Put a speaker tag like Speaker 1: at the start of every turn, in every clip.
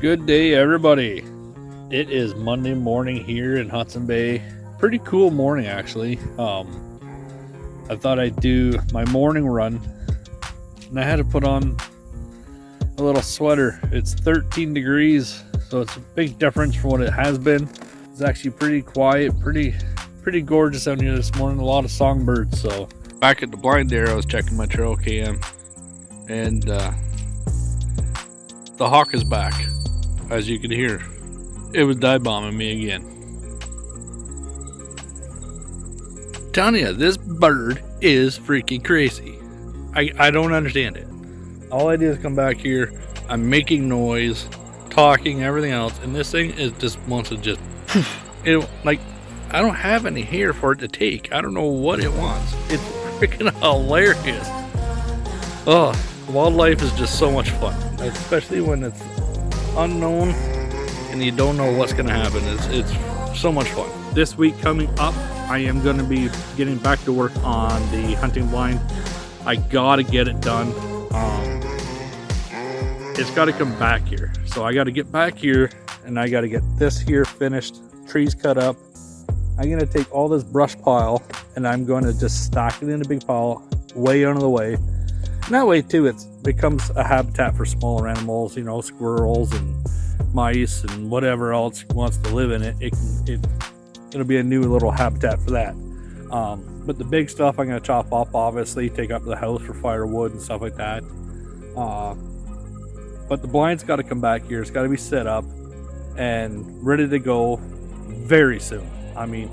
Speaker 1: Good day, everybody. It is Monday morning here in Hudson Bay. Pretty cool morning, actually. I thought I'd do my morning run, and I had to put on a little sweater. It's 13 degrees, so it's a big difference from what it has been. It's actually pretty quiet, pretty gorgeous out here this morning. A lot of songbirds. So back at the blind there, I was checking my trail cam, and the hawk is back. As you can hear, it was dive bombing me again. Telling you, this bird is freaking crazy. I don't understand it. All I do is come back here, I'm making noise, talking, everything else, and this thing is just wants to just like, I don't have any hair for it to take. I don't know what it wants. It's freaking hilarious. Oh, wildlife is just so much fun, especially when it's unknown and you don't know what's going to happen. It's so much fun. This week coming up, I am going to be getting back to work on the hunting blind. I gotta get it done. It's got to come back here, so I got to get back here and I got to get this here finished, trees cut up. I'm going to take all this brush pile and I'm going to just stack it in a big pile way out of the way. And that way too, it becomes a habitat for smaller animals, you know, squirrels and mice and whatever else wants to live in it. It'll be a new little habitat for that. But the big stuff I'm going to chop up, obviously, take up to the house for firewood and stuff like that. But the blind's got to come back here. It's got to be set up and ready to go very soon. I mean,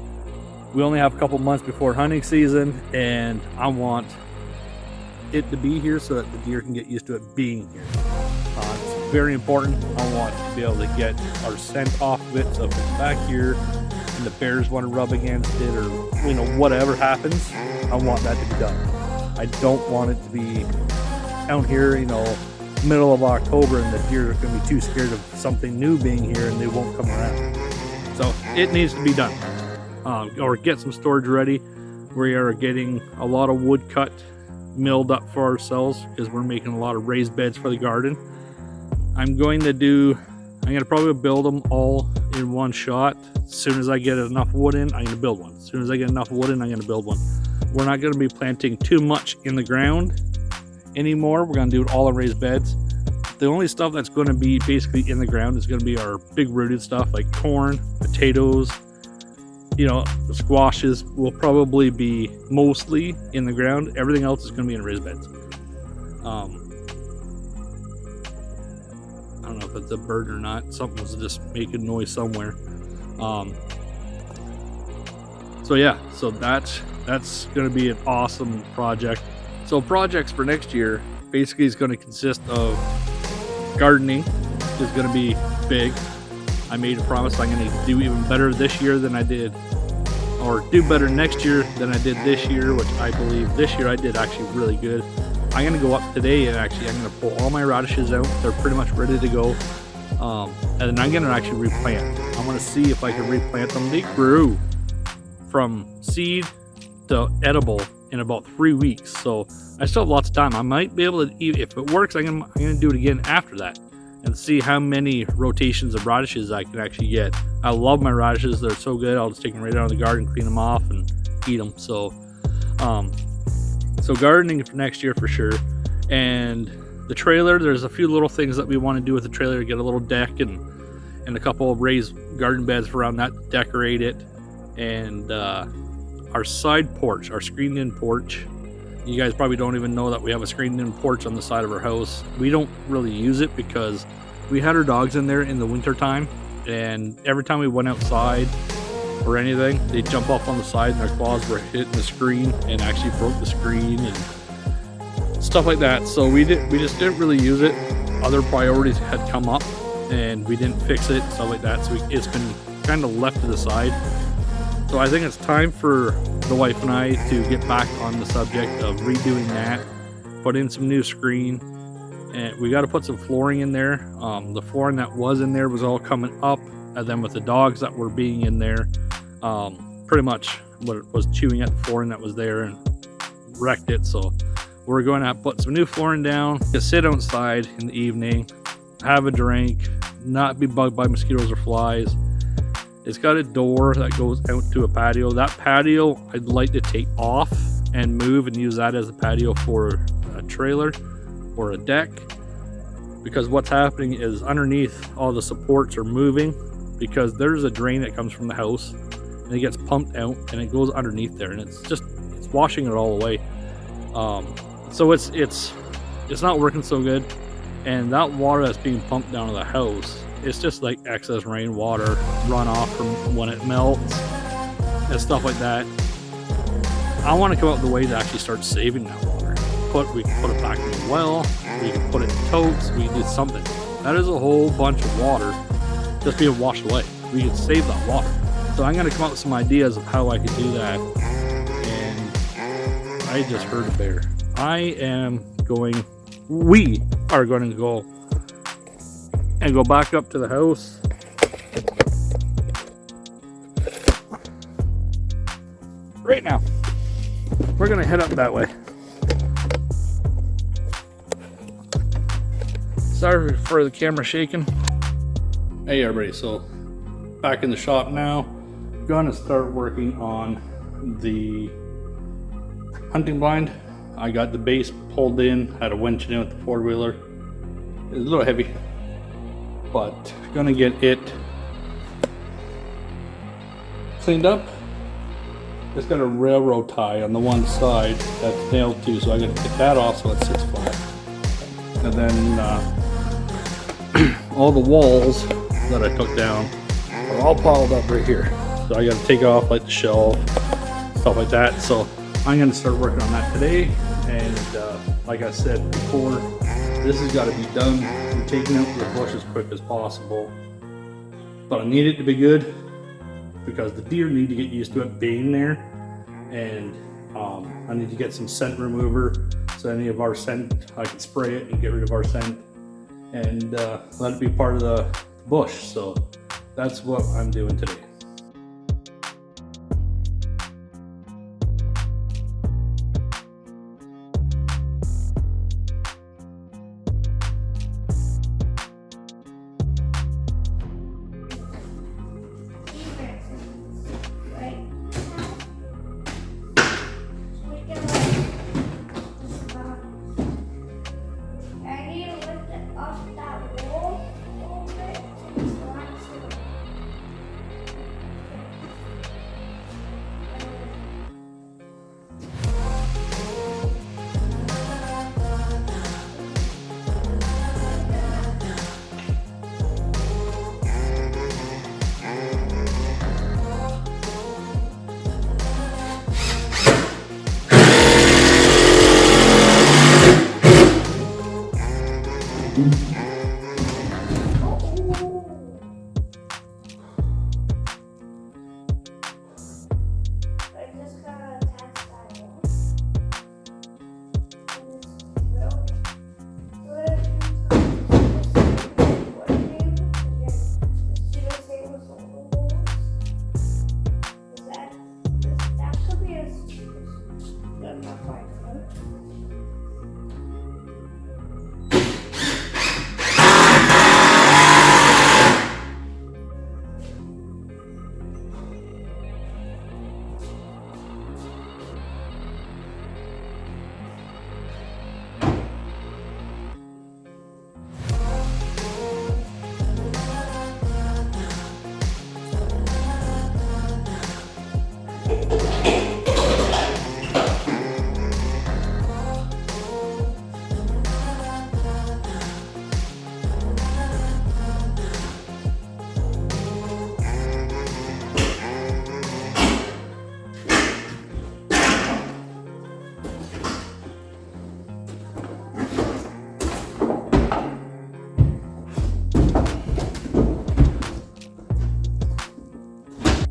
Speaker 1: we only have a couple months before hunting season, and I want it to be here so that the deer can get used to it being here. It's very important. I want to be able to get our scent off of it, so if it's back here and the bears want to rub against it, or you know, whatever happens, I want that to be done. I don't want it to be out here, you know, middle of October and the deer are going to be too scared of something new being here and they won't come around. So it needs to be done, or get some storage ready. We are getting a lot of wood cut, milled up for ourselves because we're making a lot of raised beds for the garden. I'm going to probably build them all in one shot. As soon as I get enough wood in, I'm going to build one. As soon as I get enough wood in, I'm going to build one. We're not going to be planting too much in the ground anymore. We're going to do it all in raised beds. The only stuff that's going to be basically in the ground is going to be our big rooted stuff like corn, potatoes, you know, the squashes will probably be mostly in the ground. Everything else is going to be in raised beds. I don't know if it's a bird or not. Something's just making noise somewhere. So yeah, so that's going to be an awesome project. So projects for next year basically is going to consist of gardening is going to be big. I made a promise I'm going to do even better this year than I did, or do better next year than I did this year, which I believe this year I did actually really good. I'm going to go up today and actually I'm going to pull all my radishes out. They're pretty much ready to go. And then I'm going to actually replant. I'm going to see if I can replant them. They grew from seed to edible in about 3 weeks. So I still have lots of time. I might be able to, if it works, I'm going to do it again after that and see how many rotations of radishes I can actually get. I love my radishes. They're so good. I'll just take them right out of the garden, clean them off, and eat them. So gardening for next year for sure. And the trailer, there's a few little things that we want to do with the trailer. Get a little deck and a couple of raised garden beds around that, decorate it. And our side porch, our screened-in porch. You guys probably don't even know that we have a screened-in porch on the side of our house. We don't really use it because we had our dogs in there in the winter time, and every time we went outside or anything, they'd jump up on the side and their claws were hitting the screen and actually broke the screen and stuff like that. So we just didn't really use it. Other priorities had come up and we didn't fix it, stuff like that. So it's been kind of left to the side. So I think it's time for the wife and I to get back on the subject of redoing that, put in some new screen, and we got to put some flooring in there. The flooring that was in there was all coming up, and then with the dogs that were being in there, pretty much what it was chewing at the flooring that was there and wrecked it. So we're going to put some new flooring down, to sit outside in the evening, have a drink, not be bugged by mosquitoes or flies. It's got a door that goes out to a patio. That patio I'd like to take off and move and use that as a patio for a trailer or a deck, because what's happening is underneath all the supports are moving because there's a drain that comes from the house and it gets pumped out and it goes underneath there, and it's washing it all away. So it's not working so good, and that water that's being pumped down to the house, it's just like excess rainwater runoff from when it melts and stuff like that. I want to come up with a way to actually start saving that water. We can put it back in the well, we can put it in totes, we can do something. That is a whole bunch of water just being washed away. We can save that water. So I'm going to come up with some ideas of how I could do that. And I just heard a bear. We are going to go and go back up to the house. Right now. We're going to head up that way. Sorry for the camera shaking. Hey everybody, so back in the shop now. Gonna start working on the hunting blind. I got the base pulled in, had a winch in with the 4-wheeler. It's a little heavy, but gonna get it cleaned up. It's got a railroad tie on the one side that's nailed to, so I gotta get that off so it sits flat. And then all the walls that I took down are all piled up right here. So I gotta take off like the shelf, stuff like that. So I'm gonna start working on that today. And like I said before, this has gotta be done. I'm taking out the bush as quick as possible. But I need it to be good because the deer need to get used to it being there. And I need to get some scent remover. So any of our scent, I can spray it and get rid of our scent. And let it be part of the bush. So that's what I'm doing today.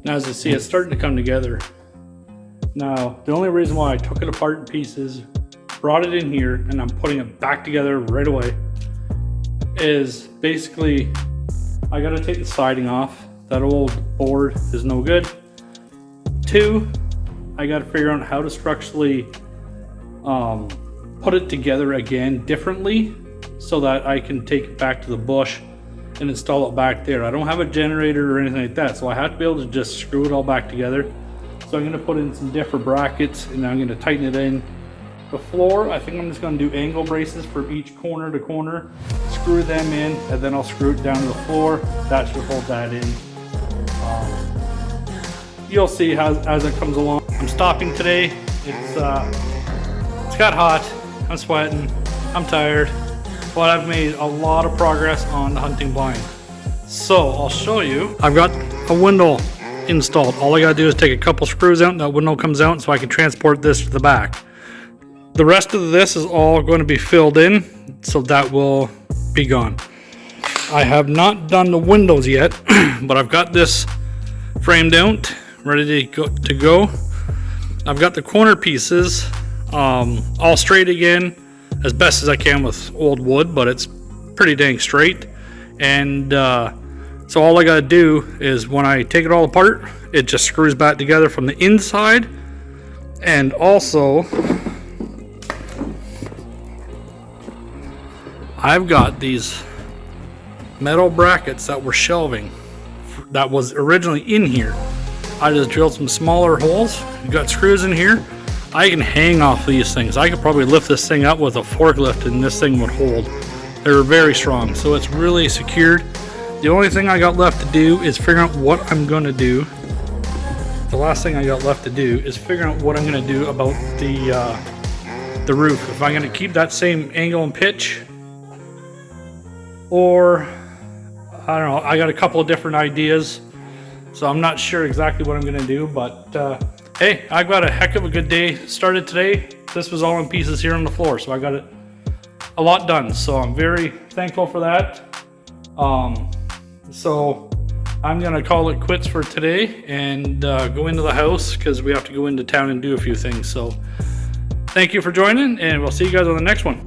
Speaker 1: Now, as you see, it's starting to come together. Now, the only reason why I took it apart in pieces, brought it in here, and I'm putting it back together right away is basically I gotta take the siding off. That old board is no good. 2, I gotta figure out how to structurally put it together again differently so that I can take it back to the bush and install it back there. I don't have a generator or anything like that, so I have to be able to just screw it all back together. So I'm gonna put in some different brackets and I'm gonna tighten it in. The floor, I think I'm just gonna do angle braces for each corner to corner, screw them in, and then I'll screw it down to the floor. That should hold that in. You'll see as it comes along. I'm stopping today. It's got hot, I'm sweating, I'm tired, but I've made a lot of progress on the hunting blind. So I'll show you. I've got a window installed. All I gotta do is take a couple screws out and that window comes out so I can transport this to the back. The rest of this is all going to be filled in, so that will be gone. I have not done the windows yet, but I've got this framed out, ready to go. I've got the corner pieces all straight again, as best as I can with old wood, but it's pretty dang straight. And so all I gotta do is when I take it all apart, it just screws back together from the inside. And also, I've got these metal brackets that were shelving that was originally in here. I just drilled some smaller holes, got screws in here. I can hang off these things. I could probably lift this thing up with a forklift and this thing would hold. They're very strong, so it's really secured. The only thing I got left to do is figure out what I'm gonna do. The last thing I got left to do is figure out what I'm gonna do about the roof. If I'm gonna keep that same angle and pitch, or I don't know. I got a couple of different ideas, so I'm not sure exactly what I'm gonna do, but hey, I've got a heck of a good day started today. This was all in pieces here on the floor, so I got it a lot done, so I'm very thankful for that. So I'm gonna call it quits for today and go into the house because we have to go into town and do a few things. So thank you for joining, and we'll see you guys on the next one.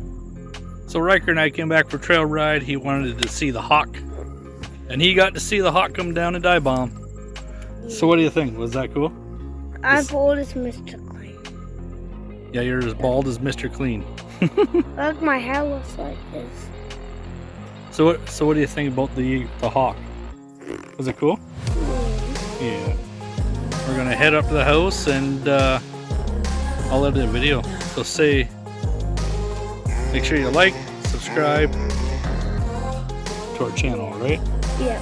Speaker 1: So Riker and I came back for trail ride. He wanted to see the hawk, and he got to see the hawk come down and dive bomb. So what do you think? Was that cool?
Speaker 2: I'm bald as Mr. Clean.
Speaker 1: Yeah, you're as bald as Mr. Clean.
Speaker 2: Look, my hair looks like this.
Speaker 1: So what do you think about the hawk? Was it cool? Yeah. We're gonna head up to the house and I'll edit a video. So make sure you like, subscribe to our channel, right?
Speaker 2: Yeah.